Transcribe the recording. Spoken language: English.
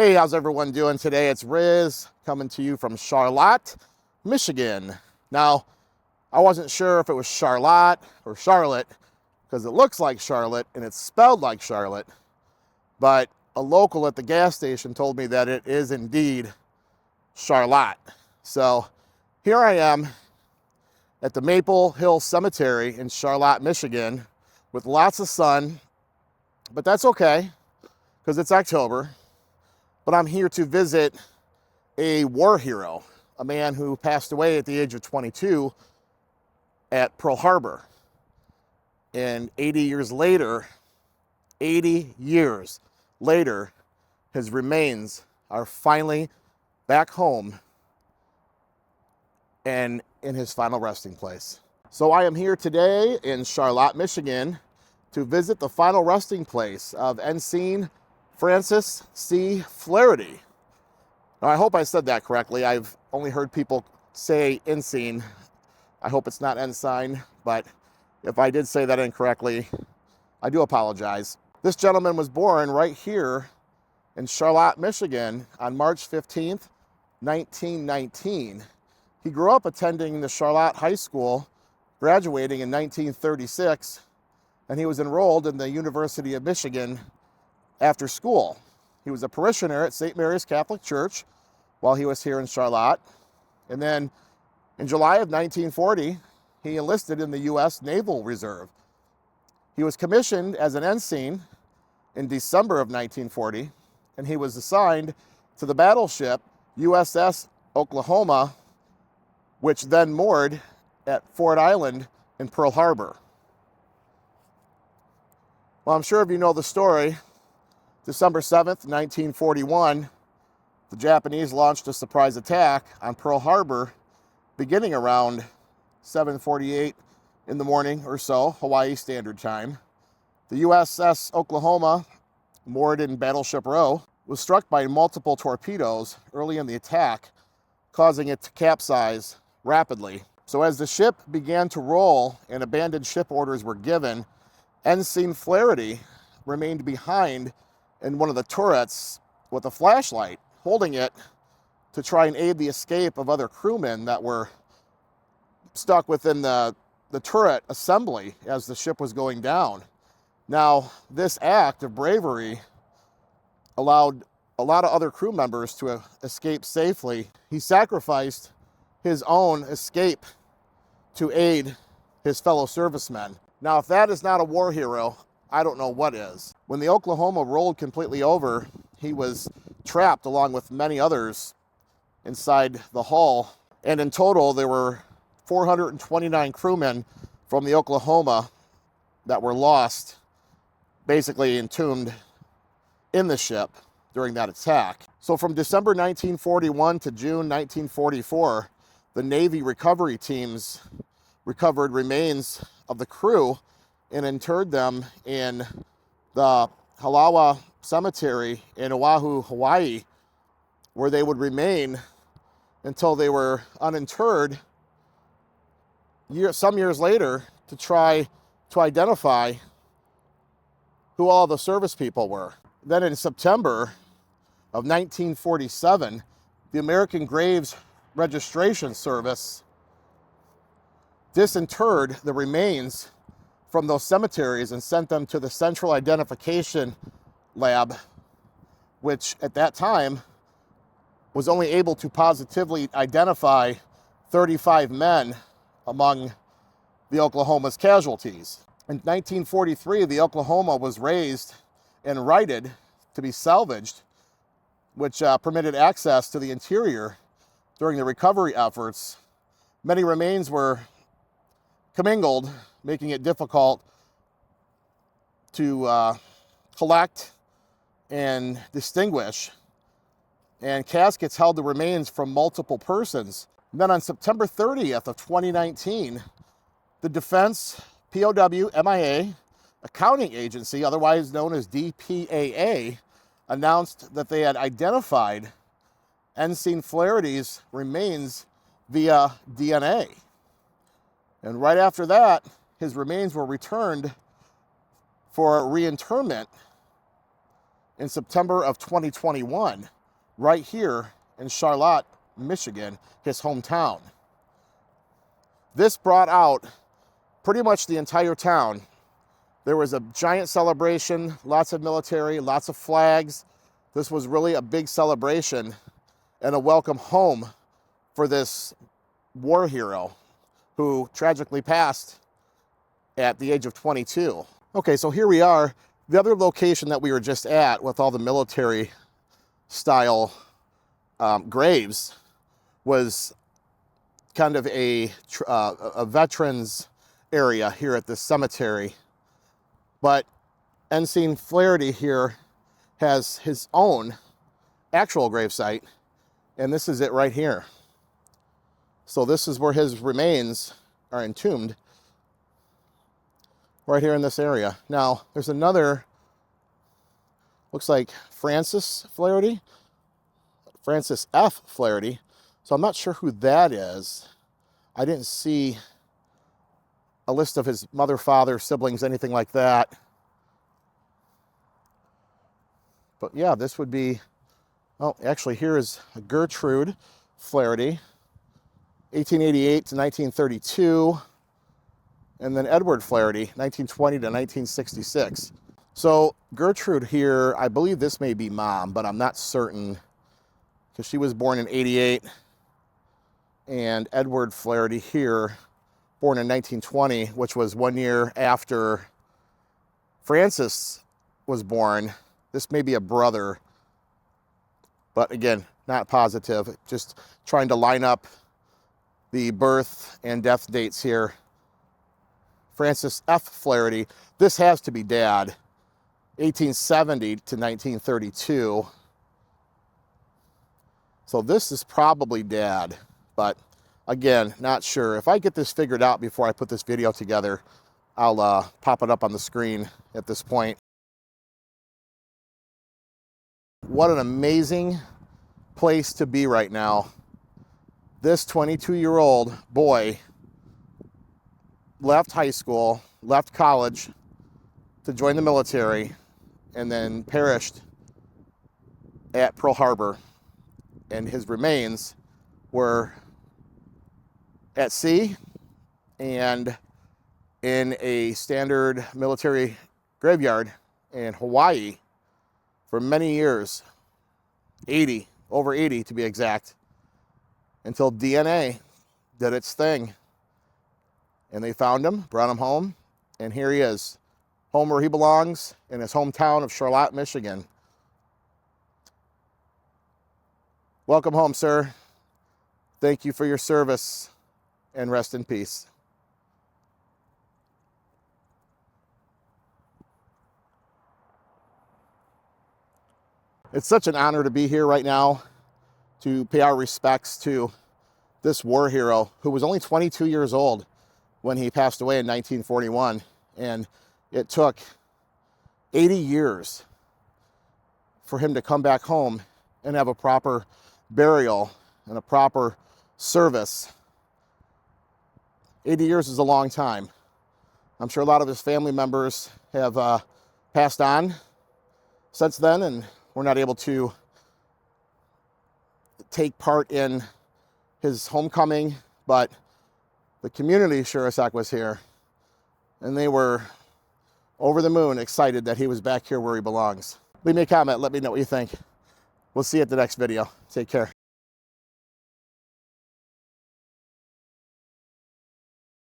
Hey, how's everyone doing today? It's Riz coming to you from Charlotte, Michigan. Now, I wasn't sure if it was Charlotte or Charlotte because it looks like Charlotte and it's spelled like Charlotte, but a local at the gas station told me that it is indeed Charlotte. So here I am at the Maple Hill Cemetery in Charlotte, Michigan with lots of sun, but that's okay because it's October. But I'm here to visit a war hero, a man who passed away at the age of 22 at Pearl Harbor. And 80 years later, his remains are finally back home and in his final resting place. So I am here today in Charlotte, Michigan to visit the final resting place of Ensign Francis C. Flaherty. Now, I hope I said that correctly. I've only heard people say ensign. I hope it's not ensign, but if I did say that incorrectly, I do apologize. This gentleman was born right here in Charlotte, Michigan on March 15th, 1919. He grew up attending the Charlotte High School, graduating in 1936, and he was enrolled in the University of Michigan after school. He was a parishioner at St. Mary's Catholic Church while he was here in Charlotte. And then in July of 1940, he enlisted in the U.S. Naval Reserve. He was commissioned as an ensign in December of 1940, and he was assigned to the battleship USS Oklahoma, which then moored at Ford Island in Pearl Harbor. Well, I'm sure if you know the story, December 7th, 1941, the Japanese launched a surprise attack on Pearl Harbor beginning around 7:48 in the morning or so, Hawaii Standard Time. The USS Oklahoma, moored in Battleship Row, was struck by multiple torpedoes early in the attack, causing it to capsize rapidly. So as the ship began to roll and abandoned ship orders were given, Ensign Flaherty remained behind in one of the turrets with a flashlight, holding it to try and aid the escape of other crewmen that were stuck within the turret assembly as the ship was going down. Now, this act of bravery allowed a lot of other crew members to escape safely. He sacrificed his own escape to aid his fellow servicemen. Now, if that is not a war hero, I don't know what is. When the Oklahoma rolled completely over, he was trapped along with many others inside the hull. And in total, there were 429 crewmen from the Oklahoma that were lost, basically entombed in the ship during that attack. So from December 1941 to June 1944, the Navy recovery teams recovered remains of the crew and interred them in the Halawa Cemetery in Oahu, Hawaii, where they would remain until they were uninterred some years later to try to identify who all the service people were. Then in September of 1947, the American Graves Registration Service disinterred the remains from those cemeteries and sent them to the Central Identification Lab, which at that time was only able to positively identify 35 men among the Oklahoma's casualties. In 1943, the Oklahoma was raised and righted to be salvaged, which permitted access to the interior during the recovery efforts. Many remains were commingled, making it difficult to collect and distinguish. And caskets held the remains from multiple persons. And then on September 30th of 2019, the Defense POW MIA Accounting Agency, otherwise known as DPAA, announced that they had identified Ensign Flaherty's remains via DNA. And right after that, his remains were returned for reinterment in September of 2021, right here in Charlotte, Michigan, his hometown. This brought out pretty much the entire town. There was a giant celebration, lots of military, lots of flags. This was really a big celebration and a welcome home for this war hero who tragically passed at the age of 22. Okay, so here we are. The other location that we were just at with all the military style graves was kind of a veterans area here at this cemetery. But Ensign Flaherty here has his own actual gravesite, and this is it right here. So this is where his remains are entombed, right here in this area. Now, there's another, looks like Francis Flaherty, Francis F. Flaherty. So I'm not sure who that is. I didn't see a list of his mother, father, siblings, anything like that. But yeah, this would be, oh, actually here is Gertrude Flaherty, 1888 to 1932. And then Edward Flaherty, 1920 to 1966. So Gertrude here, I believe this may be mom, but I'm not certain because she was born in 88. And Edward Flaherty here, born in 1920, which was 1 year after Francis was born. This may be a brother, but again, not positive. Just trying to line up the birth and death dates here. Francis F. Flaherty, this has to be dad, 1870 to 1932. So this is probably dad, but again, not sure. If I get this figured out before I put this video together, I'll pop it up on the screen at this point. What an amazing place to be right now. This 22-year-old boy left high school, left college to join the military, and then perished at Pearl Harbor. And his remains were at sea and in a standard military graveyard in Hawaii for many years, over 80 to be exact, until DNA did its thing. And they found him, brought him home, and here he is, home where he belongs, in his hometown of Charlotte, Michigan. Welcome home, sir. Thank you for your service, and rest in peace. It's such an honor to be here right now to pay our respects to this war hero who was only 22 years old when he passed away in 1941. And it took 80 years for him to come back home and have a proper burial and a proper service. 80 years is a long time. I'm sure a lot of his family members have passed on since then, and we're not able to take part in his homecoming, but the community sure as heck was here, and they were over the moon excited that he was back here where he belongs. Leave me a comment, let me know what you think. We'll see you at the next video. Take care.